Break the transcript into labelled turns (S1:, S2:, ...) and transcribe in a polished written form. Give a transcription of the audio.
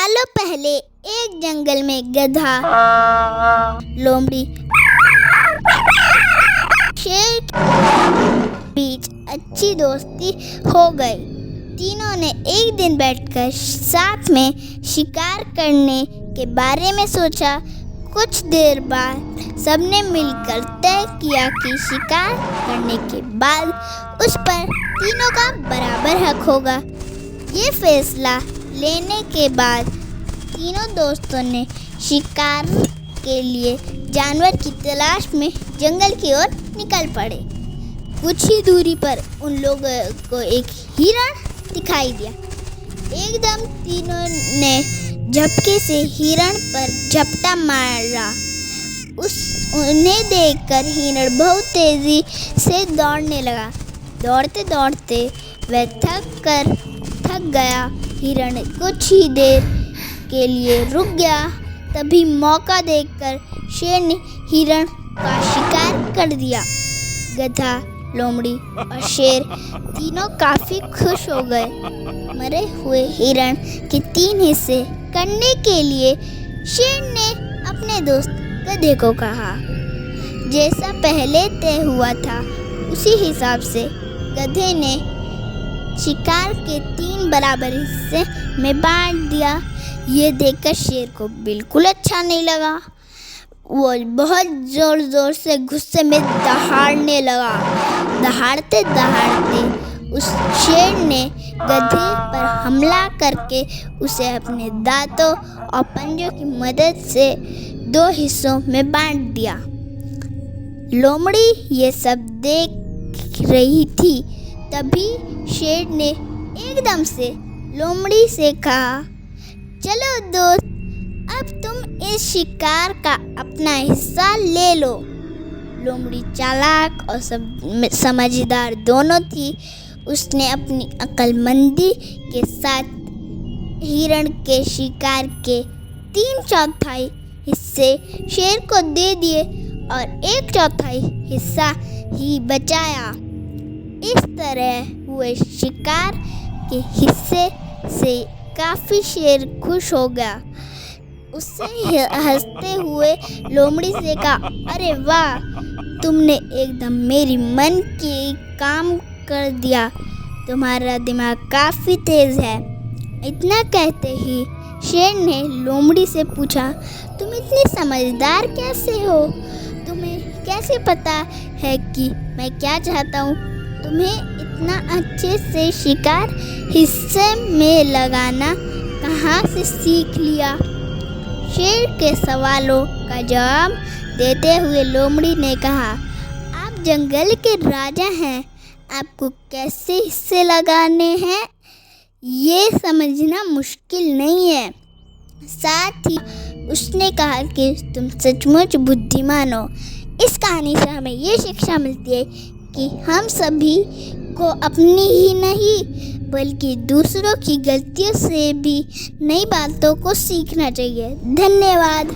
S1: सालों पहले एक जंगल में गधा, लोमड़ी, शेर के बीच अच्छी दोस्ती हो गई। तीनों ने एक दिन बैठकर साथ में शिकार करने के बारे में सोचा। कुछ देर बाद सबने मिलकर तय किया कि शिकार करने के बाद उस पर तीनों का बराबर हक होगा। ये फैसला लेने के बाद तीनों दोस्तों ने शिकार के लिए जानवर की तलाश में जंगल की ओर निकल पड़े। कुछ ही दूरी पर उन लोगों को एक हिरण दिखाई दिया। एकदम तीनों ने झपके से हिरण पर झपटा मारा। उन्हें देखकर हिरण बहुत तेजी से दौड़ने लगा। दौड़ते दौड़ते वह थक गया। हिरण कुछ ही देर के लिए रुक गया। तभी मौका देखकर शेर ने हिरण का शिकार कर दिया। गधा, लोमड़ी और शेर तीनों काफी खुश हो गए। मरे हुए हिरण के 3 हिस्से करने के लिए शेर ने अपने दोस्त गधे को कहा। जैसा पहले तय हुआ था उसी हिसाब से गधे ने शिकार के 3 बराबर हिस्से में बांट दिया। ये देखकर शेर को बिल्कुल अच्छा नहीं लगा। वो बहुत जोर जोर से गुस्से में दहाड़ने लगा। दहाड़ते दहाड़ते उस शेर ने गधे पर हमला करके उसे अपने दांतों और पंजों की मदद से 2 हिस्सों में बांट दिया। लोमड़ी ये सब देख रही थी। तभी शेर ने एकदम से लोमड़ी से कहा, चलो दोस्त, अब तुम इस शिकार का अपना हिस्सा ले लो। लोमड़ी चालाक और समझदार दोनों थी। उसने अपनी अक्लमंदी के साथ हिरण के शिकार के 3/4 हिस्से शेर को दे दिए और 1/4 हिस्सा ही बचाया। इस तरह हुए शिकार के हिस्से से काफी शेर खुश हो गया। उससे हंसते हुए लोमड़ी से कहा, अरे वाह, तुमने एकदम मेरी मन की काम कर दिया। तुम्हारा दिमाग काफी तेज है। इतना कहते ही शेर ने लोमड़ी से पूछा, तुम इतनी समझदार कैसे हो? तुम्हें कैसे पता है कि मैं क्या चाहता हूँ? तुम्हें इतना अच्छे से शिकार हिस्से में लगाना कहाँ से सीख लिया? शेर के सवालों का जवाब देते हुए लोमड़ी ने कहा, आप जंगल के राजा हैं। आपको कैसे हिस्से लगाने हैं ये समझना मुश्किल नहीं है। साथ ही उसने कहा कि तुम सचमुच बुद्धिमान हो। इस कहानी से हमें ये शिक्षा मिलती है कि हम सभी को अपनी ही नहीं बल्कि दूसरों की गलतियों से भी नई बातों को सीखना चाहिए। धन्यवाद।